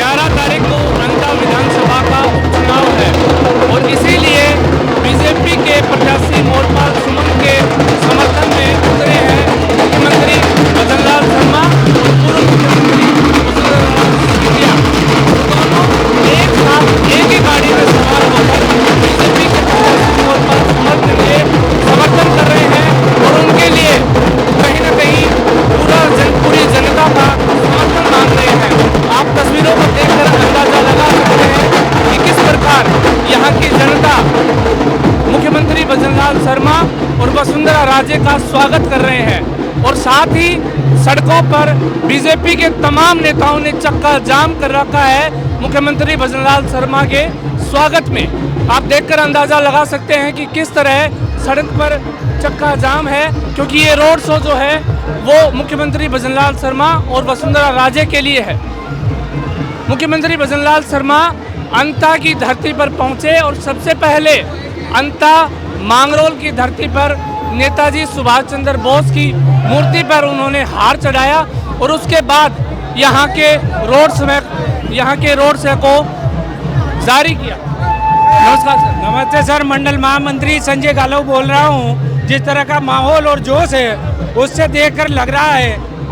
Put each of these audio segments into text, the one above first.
11 तारीख को अंता विधानसभा का उपचुनाव है और इसीलिए बीजेपी के प्रत्याशी मोरपाल सुमन के समर्थन में उतरे हैं मुख्यमंत्री भजनलाल शर्मा और पूर्व मुख्यमंत्री सिंधिया। दोनों एक साथ एक ही गाड़ी में सवार होकर बीजेपी के प्रत्याशी मोरपाल सुमन के लिए समर्थन कर रहे हैं और उनके लिए कहीं न कहीं पूरी जनता का समर्थन मांग रहे हैं। आप तस्वीरों को देखकर अंदाजा लगा सकते हैं कि किस प्रकार यहाँ की जनता मुख्यमंत्री भजनलाल शर्मा और वसुंधरा राजे का स्वागत कर रहे हैं और साथ ही सड़कों पर बीजेपी के तमाम नेताओं ने चक्का जाम कर रखा है मुख्यमंत्री भजनलाल शर्मा के स्वागत में। आप देखकर अंदाजा लगा सकते हैं कि किस तरह सड़क पर चक्का जाम है, क्योंकि ये रोड शो जो है वो मुख्यमंत्री भजनलाल शर्मा और वसुंधरा राजे के लिए है। मुख्यमंत्री भजनलाल शर्मा अंता की धरती पर पहुंचे और सबसे पहले अंता मांगरोल की धरती पर नेताजी सुभाष चंद्र बोस की मूर्ति पर उन्होंने हार चढ़ाया और उसके बाद यहाँ के रोड शो को जारी किया। नमस्कार सर। नमस्ते सर, मंडल महामंत्री संजय गालव बोल रहा हूँ। जिस तरह का माहौल और जोश है उससे देखकर लग रहा है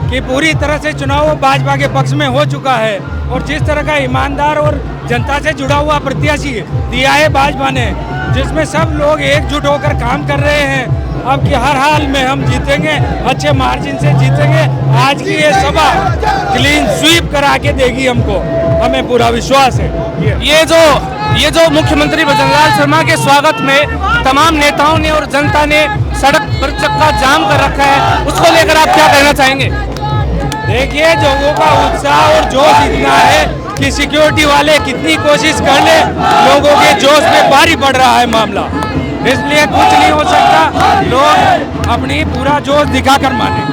कि पूरी तरह से चुनाव भाजपा के पक्ष में हो चुका है और जिस तरह का ईमानदार और जनता से जुड़ा हुआ प्रत्याशी दिया है भाजपा ने, जिसमें सब लोग एकजुट होकर काम कर रहे हैं। अब की हर हाल में हम जीतेंगे, अच्छे मार्जिन से जीतेंगे। आज की ये सभा क्लीन स्वीप करा के देगी हमको, हमें पूरा विश्वास है। ये जो मुख्यमंत्री भजनलाल शर्मा के स्वागत में तमाम नेताओं ने और जनता ने सड़क पर चक्का जाम कर रखा है, उसको लेकर आप क्या कहना चाहेंगे? देखिए, लोगों का उत्साह और जोश इतना है कि सिक्योरिटी वाले कितनी कोशिश कर ले, लोगों के जोश में भारी पड़ रहा है मामला, इसलिए कुछ नहीं हो सकता। लोग अपनी पूरा जोश दिखाकर माने।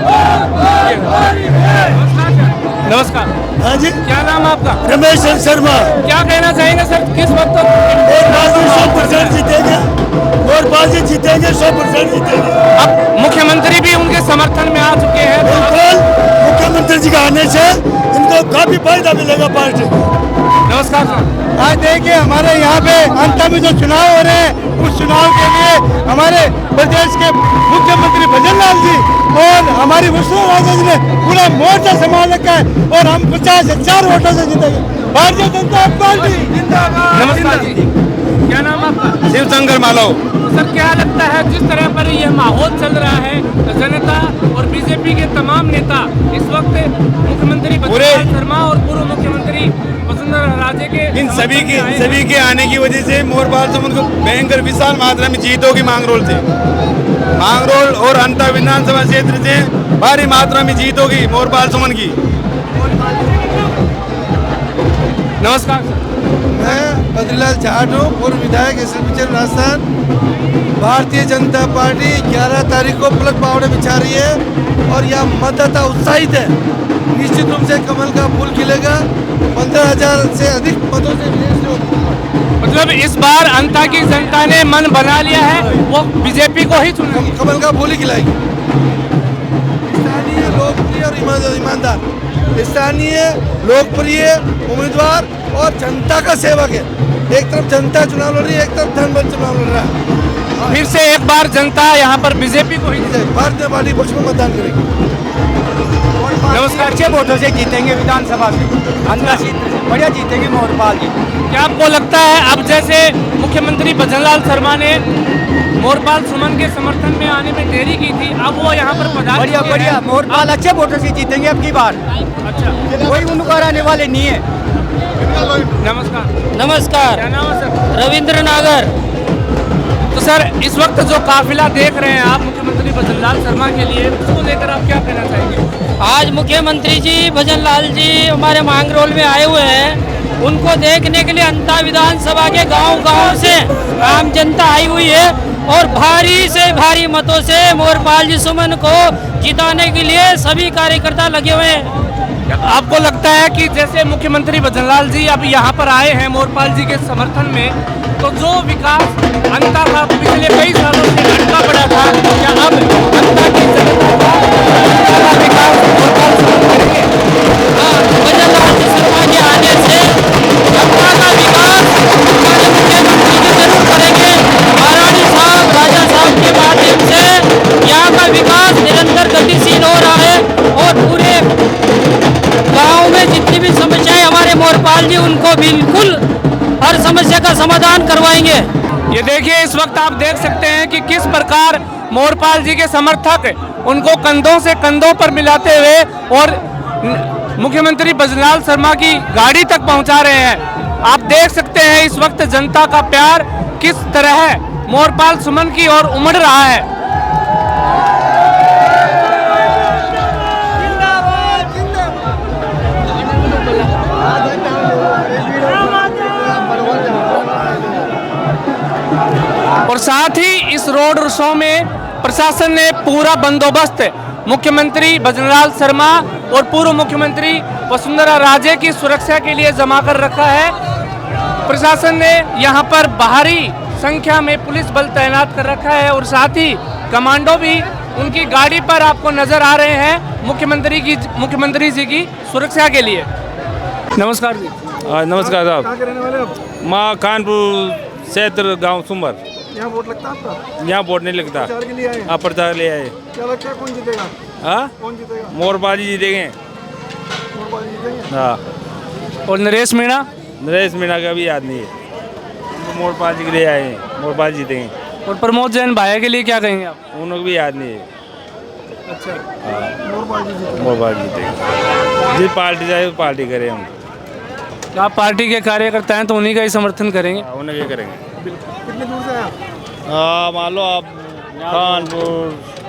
नमस्कार। हाँ जी, क्या नाम आपका? रमेश शर्मा। क्या कहना चाहेंगे सर, किस वक्त और 100% जीतेंगे और बाजी जीतेंगे, 100% जीतेंगे। अब मुख्यमंत्री भी उनके समर्थन में आ चुके हैं। बिल्कुल, मुख्यमंत्री जी के आने से इनको काफी फायदा मिलेगा पार्टी को। नमस्कार सर। आज देखिए, हमारे यहाँ पे अंत में जो चुनाव हो रहे हैं, उस चुनाव के लिए हमारे प्रदेश के मुख्यमंत्री भजनलाल जी और हमारी वसुंधरा राजे जी ने पूरा मोर्चा संभाल रखा है और हम 50,000 वोटों से जीतेंगे। भारतीय जनता पार्टी जिंदाबाद। नमस्कार जी, क्या नाम आपका? शिवशंकर मालव। सर, क्या लगता है जिस तरह पर यह माहौल चल रहा है, जनता और बीजेपी के तमाम नेता इस वक्त मुख्यमंत्री भजनलाल शर्मा और पूर्व मुख्यमंत्री वसुंधरा राजे के इन सभी के आने की वजह से मोरपाल सुमन को भयंकर विशाल मात्रा में जीत होगी। मांगरोल और अंता विधानसभा क्षेत्र से भारी मात्रा में जीत होगी मोरपाल सुमन की। नमस्कार सर। मैं बद्रीलाल जाट हूँ, पूर्व विधायक एसएलपीचर राजस्थान। भारतीय जनता पार्टी 11 तारीख को पलक पावड़े बिछा रही है और यह मतदाता उत्साहित है। निश्चित रूप से कमल का फूल खिलेगा। 15,000 से अधिक मतों से मतलब इस बार अंता की जनता ने मन बना लिया है, वो बीजेपी को ही चुनेगी। कमल का फूल ही खिलाएगी। स्थानीय, लोकप्रिय और ईमानदार, स्थानीय लोकप्रिय उम्मीदवार और जनता का सेवक है। एक तरफ जनता चुनाव लड़ रही है, एक तरफ धनबल चुनाव लड़ रहा है। फिर से एक बार जनता यहाँ पर बीजेपी को ही भारतीय पार्टी पक्ष में मतदान करेगी। नमस्कार। अच्छे वोटों से जीतेंगे विधानसभा से, अंता सीट से बढ़िया जीतेंगे मोरपाल जी। क्या आपको लगता है अब जैसे मुख्यमंत्री भजनलाल शर्मा ने मोरपाल सुमन के समर्थन में आने में देरी की थी, अब वो यहाँ पर पधार बढ़िया चुके बढ़िया हैं? मोरपाल अच्छे वोटों से जीतेंगे अब की बार। अच्छा, कोई उनको आने वाले नहीं है। नमस्कार। नमस्कार, क्या नाम है सर? रविंद्र नागर। तो सर, इस वक्त जो काफिला देख रहे हैं आप मुख्यमंत्री भजनलाल शर्मा के लिए, उसको लेकर आप क्या कहना चाहेंगे? आज मुख्यमंत्री जी भजनलाल जी हमारे मांगरोल में आए हुए हैं। उनको देखने के लिए अंता विधानसभा के गांव-गांव से आम जनता आई हुई है और भारी से भारी मतों से मोरपाल जी सुमन को जिताने के लिए सभी कार्यकर्ता लगे हुए हैं। आपको लगता है कि जैसे मुख्यमंत्री भजनलाल जी अब यहाँ पर आए हैं मोरपाल जी के समर्थन में, तो जो विकास अंता का पिछले कई सालों से अटका पड़ा था, क्या अब अंता की जनता का विकास मोरपाल सुमन करेंगे? भजनलाल जी शर्मा के आने से जी उनको बिल्कुल हर समस्या का समाधान करवाएंगे। ये देखिए, इस वक्त आप देख सकते हैं कि किस प्रकार मोरपाल जी के समर्थक उनको कंधों से कंधों पर मिलाते हुए और मुख्यमंत्री भजनलाल शर्मा की गाड़ी तक पहुंचा रहे हैं। आप देख सकते हैं इस वक्त जनता का प्यार किस तरह है मोरपाल सुमन की ओर उमड़ रहा है। और साथ ही इस रोड शो में प्रशासन ने पूरा बंदोबस्त मुख्यमंत्री भजनलाल शर्मा और पूर्व मुख्यमंत्री वसुंधरा राजे की सुरक्षा के लिए जमा कर रखा है। प्रशासन ने यहां पर भारी संख्या में पुलिस बल तैनात कर रखा है और साथ ही कमांडो भी उनकी गाड़ी पर आपको नजर आ रहे हैं मुख्यमंत्री जी की सुरक्षा के लिए। नमस्कार जी। नमस्कार साहब। माँ कानपुर क्षेत्र गांव सुमर। यहाँ वोट लगता है आपका? यहाँ वोट नहीं लगता। प्रचार के लिए आए? आप प्रचार ले आए। क्या लगता है कौन जीतेगा? हाँ, कौन जीतेगा? मोरपाल जी जीतेंगे। मोरपाल जी जीतेंगे? हाँ। और नरेश मीणा? नरेश मीणा का भी याद नहीं है। तो मोरपाल जी के लिए आए हैं, मोरपाल जीतेंगे। और प्रमोद जैन भाया के लिए क्या कहेंगे आप? उनको भी याद नहीं है। अच्छा, हाँ, मोरपाल जी जीतेंगे। मोरपाल जीतेंगे। जिस पार्टी चाहे पार्टी करें हम। तो आप पार्टी के कार्यकर्ता हैं तो उन्हीं का ही समर्थन करेंगे। हाँ, उन्हें क्या करेंगे। कितने दूर से आए आप? हाँ, मान लो आप कानपुर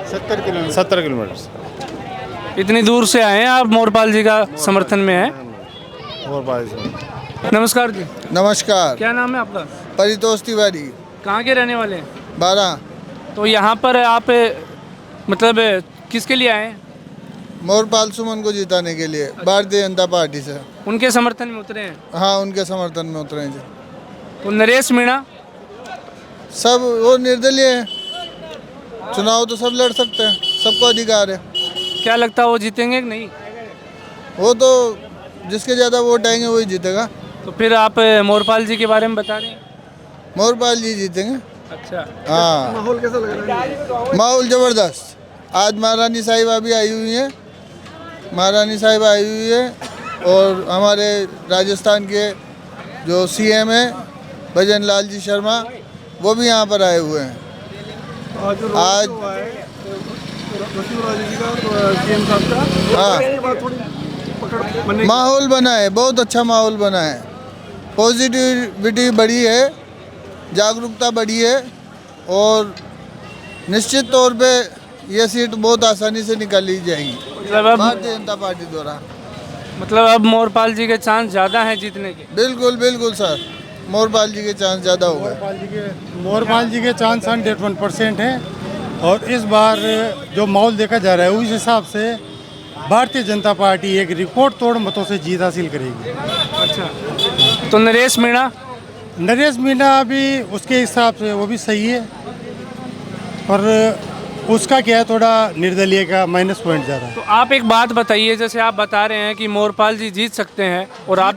70 किलोमीटर। इतनी दूर से आए हैं आप, मोरपाल जी का समर्थन में है। मोरपाल जी। नमस्कार जी। नमस्कार, क्या नाम है आपका? परितोष तिवारी, कहाँ के रहने वाले हैं? 12। तो यहाँ पर आप मतलब किसके लिए आए हैं? मोरपाल सुमन को जिताने के लिए भारतीय जनता पार्टी से। उनके समर्थन में उतरे हैं। हाँ, उनके समर्थन में उतरे हैं जी। तो नरेश मीणा? सब वो निर्दलीय है, चुनाव तो सब लड़ सकते हैं, सबको अधिकार है। क्या लगता है वो जीतेंगे कि नहीं? वो तो जिसके ज़्यादा वोट आएंगे वही जीतेगा। तो फिर आप मोरपाल जी के बारे में बता रहे हैं। मोरपाल जी जीतेंगे। अच्छा, हाँ। माहौल कैसा लग रहा है? माहौल ज़बरदस्त। आज महारानी साहिबा भी आई हुई है, महारानी साहिबा आई हुई है और हमारे राजस्थान के जो सीएम है भजनलाल जी शर्मा, वो भी यहाँ पर आए हुए हैं। आज हाँ, माहौल बना है, बहुत अच्छा माहौल बना है। पॉजिटिविटी बढ़ी है, जागरूकता बढ़ी है और निश्चित तौर पे ये सीट बहुत आसानी से निकाली जाएगी भारतीय जनता पार्टी द्वारा। मतलब अब मोरपाल जी के चांस ज़्यादा हैं जीतने के? बिल्कुल बिल्कुल सर, मोरपाल जी के चांस ज़्यादा हो गए। मोरपाल जी के चांस 101% हैं और इस बार जो माहौल देखा जा रहा है उस हिसाब से भारतीय जनता पार्टी एक रिकॉर्ड तोड़ मतों से जीत हासिल करेगी। अच्छा, तो नरेश मीणा? नरेश मीणा भी उसके हिसाब से वो भी सही है, पर उसका क्या है, थोड़ा निर्दलीय का माइनस पॉइंट ज़्यादा है। तो आप एक बात बताइए, जैसे आप बता रहे हैं कि मोरपाल जी जीत सकते हैं और आप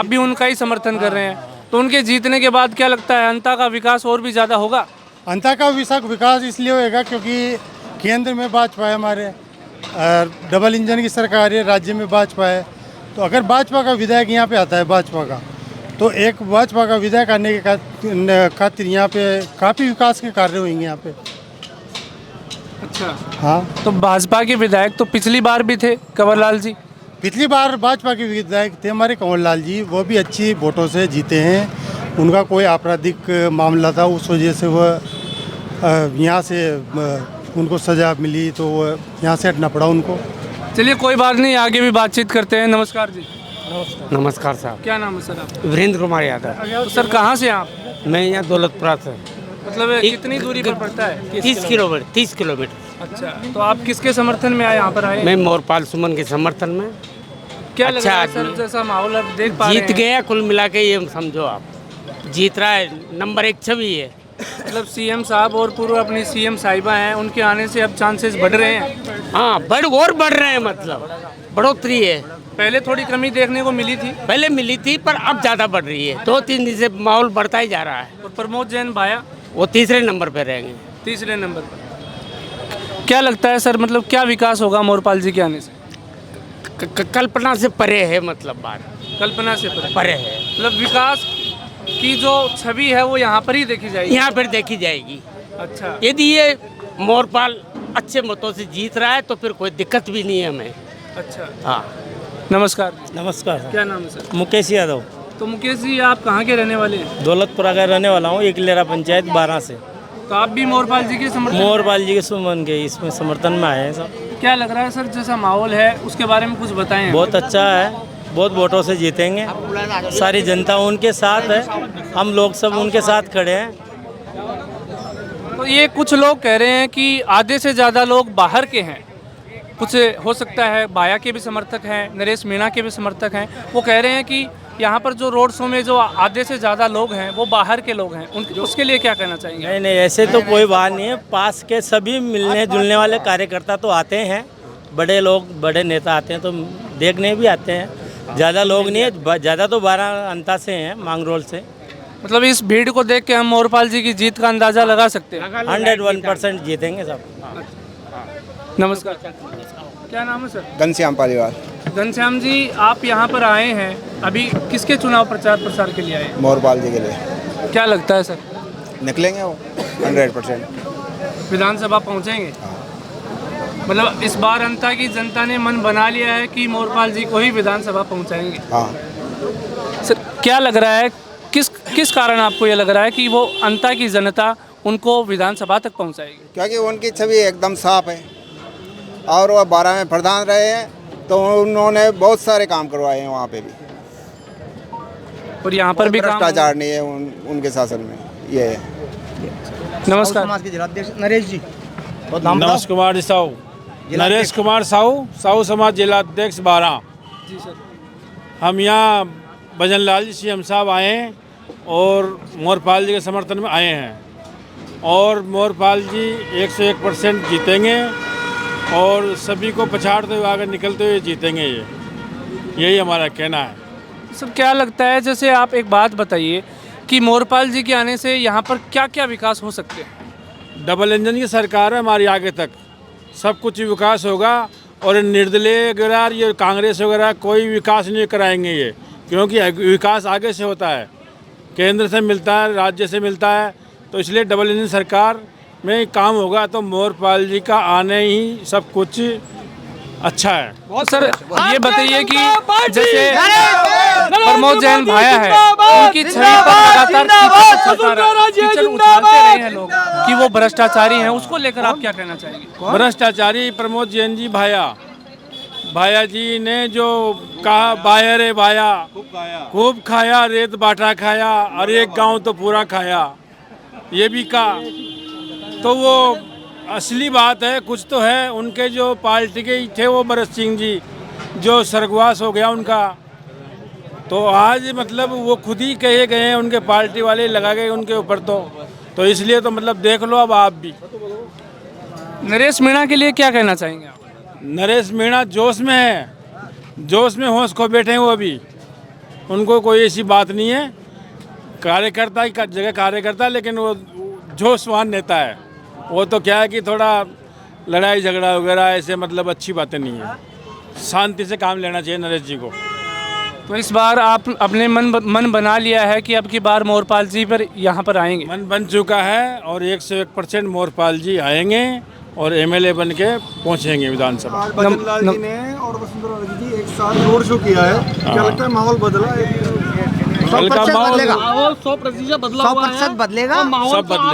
भी उनका ही समर्थन कर रहे हैं, तो उनके जीतने के बाद क्या लगता है अंता का विकास और भी ज़्यादा होगा? अंता का विकास इसलिए होएगा क्योंकि केंद्र में भाजपा है, हमारे डबल इंजन की सरकार है, राज्य में भाजपा है। तो अगर भाजपा का विधायक यहाँ पे आता है भाजपा का, तो एक भाजपा का विधायक आने के खातिर यहाँ पे काफ़ी विकास के कार्य होंगे यहाँ पे। अच्छा, हाँ, तो भाजपा के विधायक तो पिछली बार भी थे, कंवरलाल जी। पिछली बार भाजपा के विधायक थे हमारे कंवरलाल जी, वो भी अच्छी वोटों से जीते हैं। उनका कोई आपराधिक मामला था, उस वजह से वह यहाँ से उनको सज़ा मिली, तो वो यहाँ से हटना पड़ा उनको। चलिए कोई बात नहीं, आगे भी बातचीत करते हैं। नमस्कार जी। नमस्कार साहब। क्या नाम है सर आपका? वीरेंद्र कुमार यादव। तो सर कहाँ से आप? मैं यहाँ दौलतपुरा से। मतलब कितनी दूरी पर पड़ता है? 30 किलोमीटर। अच्छा, तो आप किसके समर्थन में आए, यहाँ पर आए? मैं मोरपाल सुमन के समर्थन में। क्या लग अच्छा रहा है सर, आदमी। जैसा माहौल आप देख पा रहे जीत हैं? गया, कुल मिला के ये समझो आप जीत रहा है, नंबर 1 छवि है। मतलब सीएम साहब और पूर्व अपनी सीएम साहिबा हैं, उनके आने से अब चांसेस बढ़ रहे हैं। हाँ, बढ़ रहे हैं, मतलब बढ़ोतरी है। पहले थोड़ी कमी देखने को मिली थी, पहले मिली थी पर अब ज़्यादा बढ़ रही है। 2-3 दिन से माहौल बढ़ता ही जा रहा है। और प्रमोद जैन भाया वो तीसरे नंबर पर रहेंगे। तीसरे नंबर पर। क्या लगता है सर, मतलब क्या विकास होगा मोरपाल जी के आने से? कल्पना से परे है, मतलब बात कल्पना से परे परे है। मतलब विकास की जो छवि है वो यहाँ पर ही देखी जाएगी। यहाँ पर देखी जाएगी। अच्छा, यदि ये मोरपाल अच्छे मतों से जीत रहा है तो फिर कोई दिक्कत भी नहीं है हमें। अच्छा। हाँ, नमस्कार, नमस्कार, क्या नाम है सर? मुकेश यादव, तो मुकेश जी, आप कहाँ के रहने वाले हैं? दौलतपुरा का रहने वाला हूँ, एकलेरा पंचायत 12 से। तो आप भी मोरपाल जी के समर्थन? मोरपाल जी के सुमन के इसमें समर्थन में आए हैं सब। क्या लग रहा है सर, जैसा माहौल है उसके बारे में कुछ बताएं? बहुत अच्छा है, बहुत वोटों से जीतेंगे, सारी जनता उनके साथ है, हम लोग सब उनके साथ खड़े हैं। तो ये कुछ लोग कह रहे हैं कि आधे से ज़्यादा लोग बाहर के हैं, कुछ हो सकता है भाया के भी समर्थक हैं, नरेश मीणा के भी समर्थक हैं। वो कह रहे हैं कि यहाँ पर जो रोड शो में जो आधे से ज़्यादा लोग हैं वो बाहर के लोग हैं, उसके लिए क्या कहना चाहेंगे? नहीं नहीं, ऐसे तो कोई बात नहीं है, पास के सभी मिलने जुलने वाले कार्यकर्ता तो आते हैं, बड़े लोग बड़े नेता आते हैं तो देखने भी आते हैं। ज़्यादा लोग नहीं है, ज़्यादा तो 12 अंता से हैं, मांगरोल से। मतलब इस भीड़ को देख के हम मोरपाल जी की जीत का अंदाज़ा लगा सकते हैं? 101% जीतेंगे सब। नमस्कार, क्या नाम है सर? घनश्याम पालीवाल। घनश्याम जी, आप यहाँ पर आए हैं, अभी किसके चुनाव प्रचार प्रसार के लिए आए हैं? मोरपाल जी के लिए। क्या लगता है सर, निकलेंगे वो 100%? विधानसभा पहुँचेंगे? मतलब इस बार अंता की जनता ने मन बना लिया है कि मोरपाल जी को ही विधानसभा पहुँचाएंगे? हाँ। सर, क्या लग रहा है, किस कारण आपको ये लग रहा है कि वो अंता की जनता उनको विधानसभा तक पहुँचाएगी? क्योंकि उनकी छवि एकदम साफ है और वो 12 में प्रधान रहे हैं तो उन्होंने बहुत सारे काम करवाए हैं वहाँ पे भी, और यहाँ पर भी भ्रष्टाचार नहीं है उनके शासन में। ये है। नमस्कार, समाज के जिलाध्यक्ष नरेश जी। नमस्कार कुमार साहू, नरेश कुमार साहू, साहू समाज जिलाध्यक्ष 12। जी सर। हम यहाँ भजन लाल जी सीएम साहब आए हैं और मोरपाल जी के समर्थन में आए हैं और मोरपाल जी 101% जीतेंगे और सभी को पछाड़ते हुए आगे निकलते हुए जीतेंगे। यही हमारा कहना है। सर, क्या लगता है, जैसे आप एक बात बताइए कि मोरपाल जी के आने से यहाँ पर क्या क्या विकास हो सकते हैं? डबल इंजन की सरकार है हमारी, आगे तक सब कुछ विकास होगा और निर्दलीय वगैरह ये कांग्रेस वगैरह कोई विकास नहीं कराएंगे ये, क्योंकि विकास आगे से होता है, केंद्र से मिलता है, राज्य से मिलता है, तो इसलिए डबल इंजन सरकार में काम होगा तो मोरपाल जी का आने ही सब कुछ अच्छा है। सर, ये बताइए कि जैसे प्रमोद जैन भाया है, उनकी छवि पर लगातार कीचड़ उछालते रहे हैं लोग कि वो भ्रष्टाचारी हैं, उसको लेकर आप क्या कहना चाहेंगे? भ्रष्टाचारी प्रमोद जैन जी भाया जी ने जो कहा, बाया रे बाया, खूब खाया, रेत बाटा खाया और एक गांव तो पूरा खाया, ये भी कहा। तो वो असली बात है, कुछ तो है। उनके जो पार्टी के थे वो भरत सिंह जी, जो स्वर्गवास हो गया उनका, तो आज मतलब वो खुद ही कहे गए हैं, उनके पार्टी वाले लगा गए उनके ऊपर, तो इसलिए तो मतलब देख लो अब आप भी। नरेश मीणा के लिए क्या कहना चाहेंगे आप? नरेश मीणा जोश में है, जोश में होश खो बैठे हैं वो अभी, उनको कोई ऐसी बात नहीं है, कार्यकर्ता की जगह कार्यकर्ता, लेकिन वो जोशवान नेता है। वो तो क्या है कि थोड़ा लड़ाई झगड़ा वगैरह ऐसे मतलब अच्छी बातें नहीं है, शांति से काम लेना चाहिए नरेश जी को। तो इस बार आप अपने मन बना लिया है कि अब की बार मोरपाल जी पर यहाँ पर आएंगे? मन बन चुका है और 101% मोरपाल जी आएंगे और एमएलए बन के पहुँचेंगे विधानसभा। भजन लाल जी ने और वसुंधरा जी एक साथ रोड शो किया है, क्या लगता है माहौल बदला है? 100% बदलेगा, सब बदलेगा।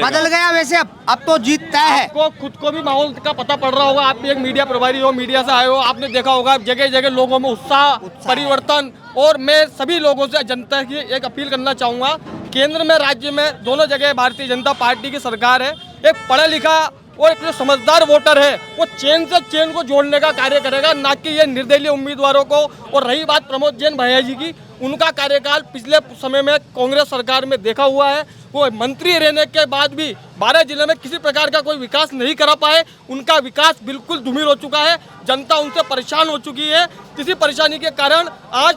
बदल गया वैसे अब तो जीतता है। आपको खुद को भी माहौल का पता पड़ रहा होगा, आप भी एक मीडिया प्रभारी हो, मीडिया से आए हो, आपने देखा होगा जगह जगह लोगों में उत्साह परिवर्तन। और मैं सभी लोगों से जनता की एक अपील करना चाहूँगा, केंद्र में राज्य में दोनों जगह भारतीय जनता पार्टी की सरकार है, एक पढ़ा लिखा और एक जो समझदार वोटर है वो चेन से चेन को जोड़ने का कार्य करेगा, ना कि ये निर्दलीय उम्मीदवारों को। और रही बात प्रमोद जैन भैया जी की, उनका कार्यकाल पिछले समय में कांग्रेस सरकार में देखा हुआ है, वो मंत्री रहने के बाद भी 12 जिले में किसी प्रकार का कोई विकास नहीं करा पाए। उनका विकास बिल्कुल धूमिल हो चुका है, जनता उनसे परेशान हो चुकी है। किसी परेशानी के कारण आज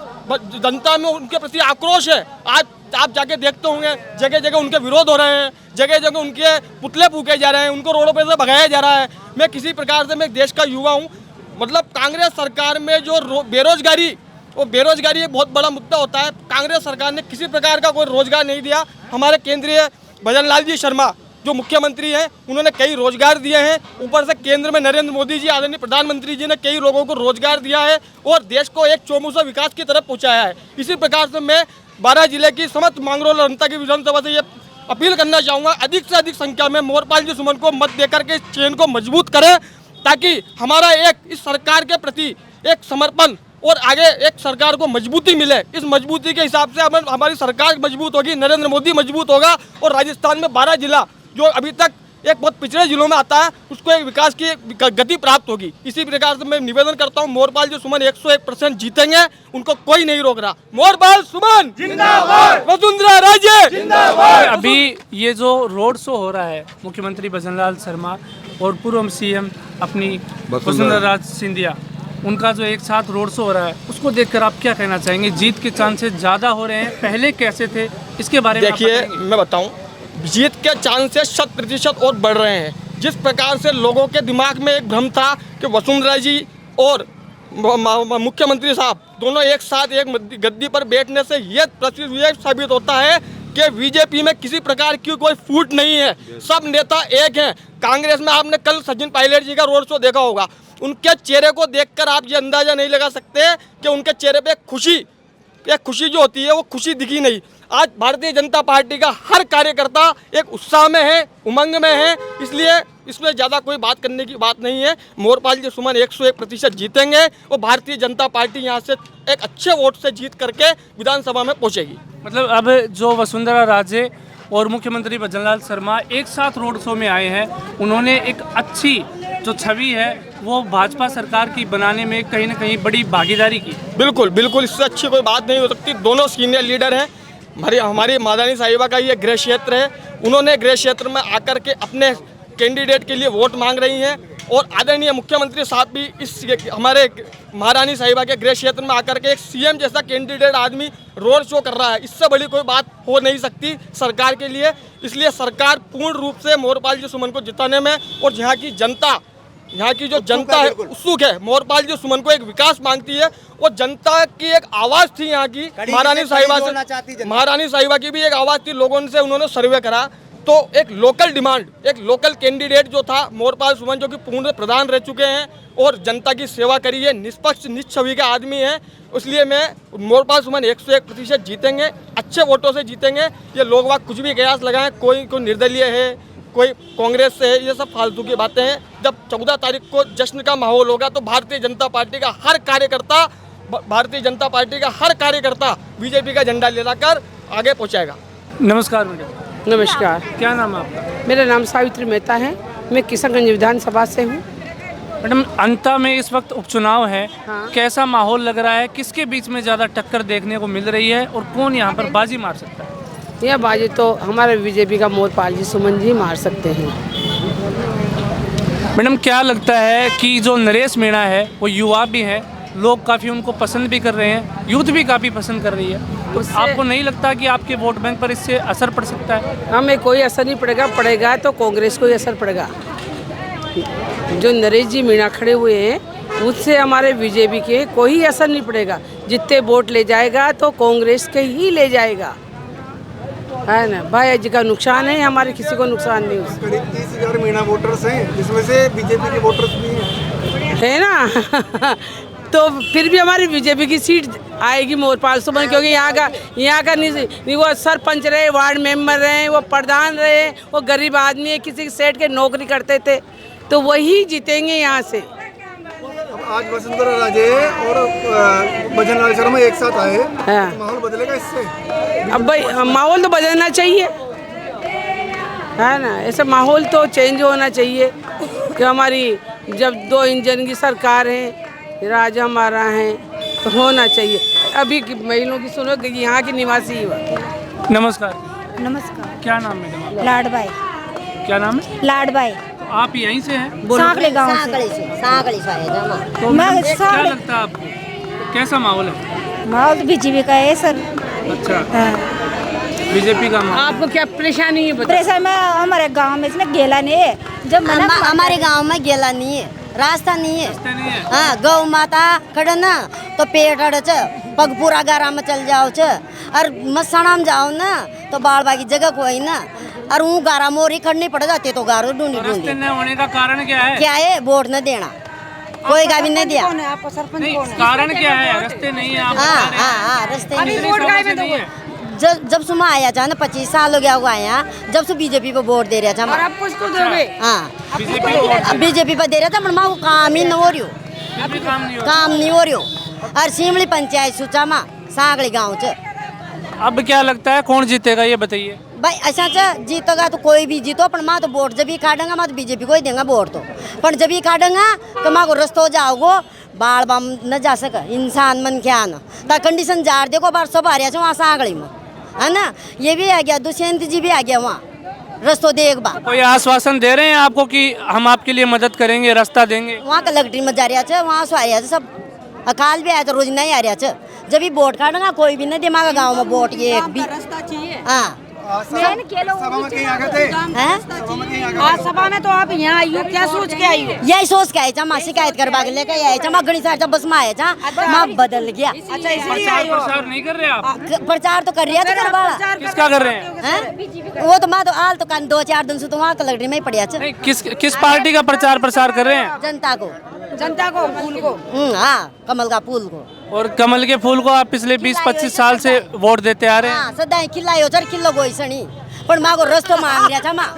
जनता में उनके प्रति आक्रोश है। आज आप जाके देखते होंगे जगह जगह उनके विरोध हो रहे हैं, जगह जगह उनके पुतले फूके जा रहे हैं, उनको रोडों पर से भगाया जा रहा है। मैं किसी प्रकार से मैं देश का युवा हूँ, मतलब कांग्रेस सरकार में जो बेरोजगारी वो बेरोजगारी एक बहुत बड़ा मुद्दा होता है। कांग्रेस सरकार ने किसी प्रकार का कोई रोजगार नहीं दिया। हमारे केंद्रीय भजन लाल जी शर्मा जो मुख्यमंत्री हैं, उन्होंने कई रोजगार दिए हैं। ऊपर से केंद्र में नरेंद्र मोदी जी, आदरणीय प्रधानमंत्री जी ने कई लोगों को रोजगार दिया है और देश को एक चौमुखा विकास की तरफ पहुंचाया है। इसी प्रकार से मैं 12 जिले की समस्त मांगरोल और अंता की विधानसभा से ये अपील करना चाहूँगा, अधिक से अधिक संख्या में मोरपाल जी सुमन को मत देकर के इस चेन को मजबूत करें, ताकि हमारा एक इस सरकार के प्रति एक समर्पण और आगे एक सरकार को मजबूती मिले। इस मजबूती के हिसाब से हमारी सरकार मजबूत होगी, नरेंद्र मोदी मजबूत होगा और राजस्थान में 12 जिला जो अभी तक एक बहुत पिछड़े जिलों में आता है, उसको एक विकास की गति प्राप्त होगी। इसी प्रकार से मैं निवेदन करता हूं, मोरपाल जी सुमन 101% जीतेंगे, उनको कोई नहीं रोक रहा। मोरपाल सुमन जिंदाबाद, वसुंधरा राजे जिंदाबाद। अभी ये जो रोड शो हो रहा है, मुख्यमंत्री भजन लाल शर्मा और पूर्व सीएम अपनी वसुंधरा राजे सिंधिया, उनका जो एक साथ रोड शो हो रहा है, उसको देखकर आप क्या कहना चाहेंगे? जीत के चांसेस ज़्यादा हो रहे हैं, पहले कैसे थे, इसके बारे में देखिए मैं बताऊं, जीत के चांसेस 100% और बढ़ रहे हैं। जिस प्रकार से लोगों के दिमाग में एक भ्रम था कि वसुंधरा जी और मुख्यमंत्री साहब दोनों एक साथ एक गद्दी पर बैठने से ये साबित होता है कि बीजेपी में किसी प्रकार की कोई फूट नहीं है, सब नेता एक हैं। कांग्रेस में आपने कल सचिन पायलट जी का रोड शो देखा होगा, उनके चेहरे को देखकर आप ये अंदाजा नहीं लगा सकते कि उनके चेहरे पे एक खुशी जो होती है वो खुशी दिखी नहीं। आज भारतीय जनता पार्टी का हर कार्यकर्ता एक उत्साह में है, उमंग में है, इसलिए इसमें ज़्यादा कोई बात करने की बात नहीं है। मोरपाल जी सुमन 101% जीतेंगे और भारतीय जनता पार्टी यहाँ से एक अच्छे वोट से जीत करके विधानसभा में पहुँचेगी। मतलब अब जो वसुंधरा राजे और मुख्यमंत्री भजन लाल शर्मा एक साथ रोड शो में आए हैं, उन्होंने एक अच्छी जो छवि है वो भाजपा सरकार की बनाने में कहीं ना कहीं बड़ी भागीदारी की। बिल्कुल बिल्कुल, इससे अच्छी कोई बात नहीं हो सकती। दोनों सीनियर लीडर हैं, हमारी मादानी साहिबा का ये गृह क्षेत्र है, उन्होंने गृह क्षेत्र में आकर के अपने कैंडिडेट के लिए वोट मांग रही हैं और आदरणीय मुख्यमंत्री साहब भी इस हमारे महारानी साहिबा के गृह क्षेत्र में आकर के एक सीएम जैसा कैंडिडेट आदमी रोड शो कर रहा है। इससे बड़ी कोई बात हो नहीं सकती सरकार के लिए। इसलिए सरकार पूर्ण रूप से मोरपाल जी सुमन को जिताने में और यहाँ की जो जनता है उत्सुक है। मोरपाल जी सुमन को एक विकास मांगती है और जनता की एक आवाज़ थी यहाँ की, महारानी साहिबा की भी एक आवाज़ थी, लोगों से उन्होंने सर्वे करा तो एक लोकल डिमांड, एक लोकल कैंडिडेट जो था मोरपाल सुमन, जो कि पूर्ण प्रधान रह चुके हैं और जनता की सेवा करी है, निष्पक्ष निश्छवि का आदमी है, इसलिए मैं मोरपाल सुमन 101% जीतेंगे, अच्छे वोटों से जीतेंगे। ये लोग वाग कुछ भी कयास लगाएं, कोई निर्दलीय है, कोई कांग्रेस से है, ये सब फालतू की बातें हैं। जब 14 तारीख को जश्न का माहौल होगा तो भारतीय जनता पार्टी का हर कार्यकर्ता बीजेपी का झंडा लेकर आगे पहुंचाएगा। नमस्कार मैडम। नमस्कार। क्या नाम है आपका? मेरा नाम सावित्री मेहता है, मैं किशनगंज विधानसभा से हूँ। मैडम, अंता में इस वक्त उपचुनाव है, हाँ। कैसा माहौल लग रहा है? किसके बीच में ज़्यादा टक्कर देखने को मिल रही है और कौन यहाँ पर बाजी मार सकता है? यह बाजी तो हमारे बीजेपी का मोरपाल जी सुमन जी मार सकते हैं। मैडम, क्या लगता है कि जो नरेश मीणा है वो युवा भी है, लोग काफ़ी उनको पसंद भी कर रहे हैं, यूथ भी काफ़ी पसंद कर रही है, तो आपको नहीं लगता कि आपके वोट बैंक पर इससे असर पड़ सकता है? हमें कोई असर नहीं पड़ेगा तो कांग्रेस को ही असर पड़ेगा। जो नरेश जी मीणा खड़े हुए हैं उससे हमारे बीजेपी के कोई असर नहीं पड़ेगा। जितने वोट ले जाएगा तो कांग्रेस के ही ले जाएगा, है ना भाई जी का नुकसान है, हमारे किसी को नुकसान नहीं। 30,000 मीणा वोटर्स हैं, जिसमें से बीजेपी के वोटर्स भी है ना तो फिर भी हमारी बीजेपी की सीट आएगी मोरपाल सुमन, क्योंकि यहाँ का नहीं वो सरपंच रहे, वार्ड मेंबर रहे, वो प्रधान रहे, वो गरीब आदमी है, किसी सेठ के नौकरी करते थे, तो वही जीतेंगे यहाँ से। आज वसुंधरा राजे और भजन लाल शर्मा एक साथ आए, हाँ। तो माहौल बदलेगा इससे? अब भाई माहौल तो बदलना चाहिए, है ना, ऐसा माहौल तो चेंज होना चाहिए कि हमारी जब 2 इंजन की सरकार है, राजा हमारा है, तो होना चाहिए। अभी महिलाओं की सुनो कि यहाँ की निवासी हुआ। नमस्कार। नमस्कार। क्या नाम है? लाडबाई। क्या नाम है? लाडबाई। तो आप यहीं से हैं? सांकली गांव से। तो क्या लगता है आपको, कैसा माहौल है? माहौल तो बीजेपी का है सर। अच्छा, बीजेपी का माहौल। आपको क्या परेशानी है? परेशानी में हमारे गांव में इसमें गेला नहीं है, जब हमारे गांव में गेला नहीं है, रास्ता नहीं है, हाँ, गौ माता खड़ा ना तो पेड़ पगपुरा गारा में चल जाओ छ और मसाना में जाओ ना तो बाड़ बागी जगह कोई ना और वो गारा मोरी खड़नी पड़ जाती तो गारो ढूंढी रास्ते न होने का कारण क्या है? क्या है? वोट न देना, कोई का भी नहीं दिया। कारण क्या है? रास्ते नहीं है, आप बता रहे हैं। हाँ रास्ते नहीं है। जब से मैं आया था ना 25 साल हो गया हुआ आया, जब से बीजेपी पे वोट दे रहा था। और आप किसको दोगे? हाँ बीजेपी पे दे रहा था, पर मैं वो काम ही नहीं हो रही हो, काम नहीं हो रही हो। और सिमली पंचायत सुचा माँ सांगली गाँव च। अब क्या लगता है कौन जीतेगा ये बताइए? भाई अच्छा जीतेगा तो कोई भी जीतो, पर माँ तो वोट जब ही काटेंगा, मैं तो बीजेपी को ही देंगे वोट तो। पर जब ही काटेंगा तो माँ को रस्तो जाओगो बाढ़ बम न जा सके इंसान मन क्या न ता कंडीशन जार देखो बार सब आ रहा है वहाँ सांगली में, है ना। ये भी आ गया, दुष्यंत जी भी आ गया वहाँ रस्तो देख बा। कोई आश्वासन दे रहे हैं आपको कि हम आपके लिए मदद करेंगे, रास्ता देंगे? वहाँ कलेक्ट्री में जा रहा है, वहाँ से आ रहा है सब। अकाल भी आया तो रोज नहीं आ रहा है, जब भी वोट काटेंगा कोई भी नहीं दिमाग गाँव में वोट ये एक भी रास्ता चाहिए। हाँ सभा में तो आप यहाँ आई हो, क्या सोच के आई हो? यही सोच के आई था, माँ शिकायत करवा के लेके आई था। माँ गणित साहब बस में आया था, माँ बदल गया। अच्छा इसलिए आई हो? प्रचार नहीं कर रहे आप? प्रचार तो कर रहा था करवा। किसका कर रहे हैं? वो तो माँ तो आल तो 2-4 दिन से तो वहाँ कलेक्ट्री में ही पड़िया। किस पार्टी का प्रचार प्रसार कर रहे हैं? जनता को फूल को। हाँ कमल का फूल को। और कमल के फूल को आप पिछले 20-25 साल से वोट देते आ रहे हैं? सदा खिलायो चल किलो गोई सनी, पर माँ को रस्तो मांग रहा था। माँ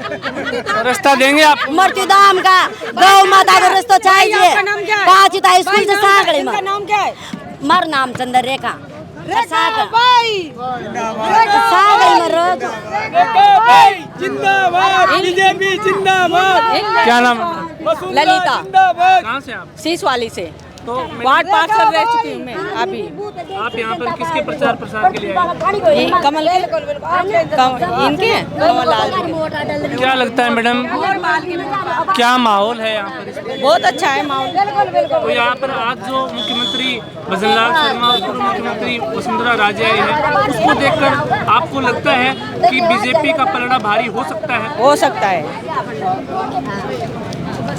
रास्ता देंगे आप? मृत्यु धाम का गौ माता को रास्ता चाहिए। 5 स्कूल से सांगली में। नाम क्या है? मार नाम चंद्र रेखा। जिंदाबाद बीजेपी जिंदाबाद। क्या नाम? ललिता। कहाँ से आप? शीश वाली से तो वार्ड पार्षद रह चुकी हूँ मैं अभी। आप यहाँ पर किसके प्रचार प्रसार के लिए आए? कमल के इनके कमल लाल जी। क्या लगता है मैडम, क्या माहौल है यहाँ पर? बहुत अच्छा है माहौल। तो यहाँ पर आज जो मुख्यमंत्री भजनलाल शर्मा और पूर्व मुख्यमंत्री वसुंधरा राजे आई है, उसको देखकर आपको लगता है कि बीजेपी का पलड़ा भारी हो सकता है? हो सकता है।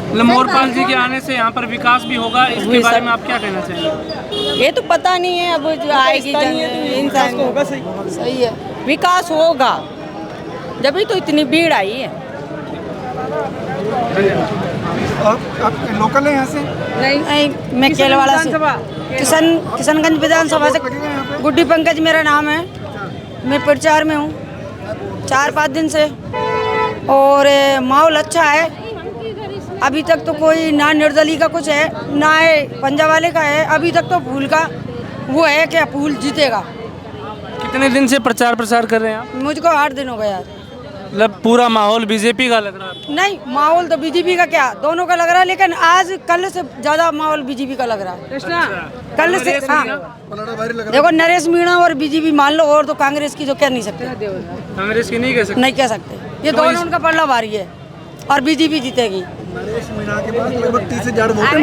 मोरपाल जी के आने से यहाँ पर विकास भी होगा, इसके बारे में आप क्या कहना चाहेंगे? ये तो पता नहीं है, अब जो आएगी इंसान को होगा। सही है, विकास होगा, जब भी तो इतनी भीड़ आई है। आप लोकल है यहाँ से? नहीं मैं केलवाड़ा से, किशनगंज विधानसभा से। गुड्डी पंकज मेरा नाम है, मैं प्रचार में हूँ 4-5 दिन से। और माहौल अच्छा है, अभी तक तो कोई ना निर्दलीय का कुछ है ना है पंजा वाले का है। अभी तक तो फूल का वो है कि फूल जीतेगा। कितने दिन से प्रचार प्रसार कर रहे हैं आप? मुझको 8 दिन हो गया। मतलब पूरा माहौल बीजेपी का लग रहा है? नहीं, माहौल तो बीजेपी का क्या दोनों का लग रहा है, लेकिन आज कल से ज्यादा माहौल बीजेपी का लग रहा है। कल से हाँ देखो, नरेश मीणा और बीजेपी मान लो, और तो कांग्रेस की जो कह नहीं सकते। कांग्रेस की नहीं कह सकते? नहीं कह सकते, ये दोनों उनका पलड़ा भारी है और बीजेपी जीतेगी।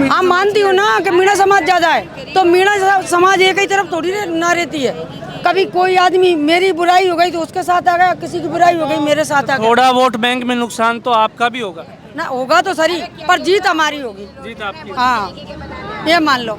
हाँ मानती हूँ ना कि मीणा समाज ज्यादा है, तो मीणा समाज एक ही तरफ थोड़ी ना रहती है। कभी कोई आदमी मेरी बुराई हो गई तो उसके साथ आ गया, किसी की बुराई हो गई मेरे साथ आ गया। थोड़ा वोट बैंक में नुकसान तो आपका भी होगा ना, होगा तो सही, पर जीत हमारी होगी। जीत आपकी? हाँ ये मान लो।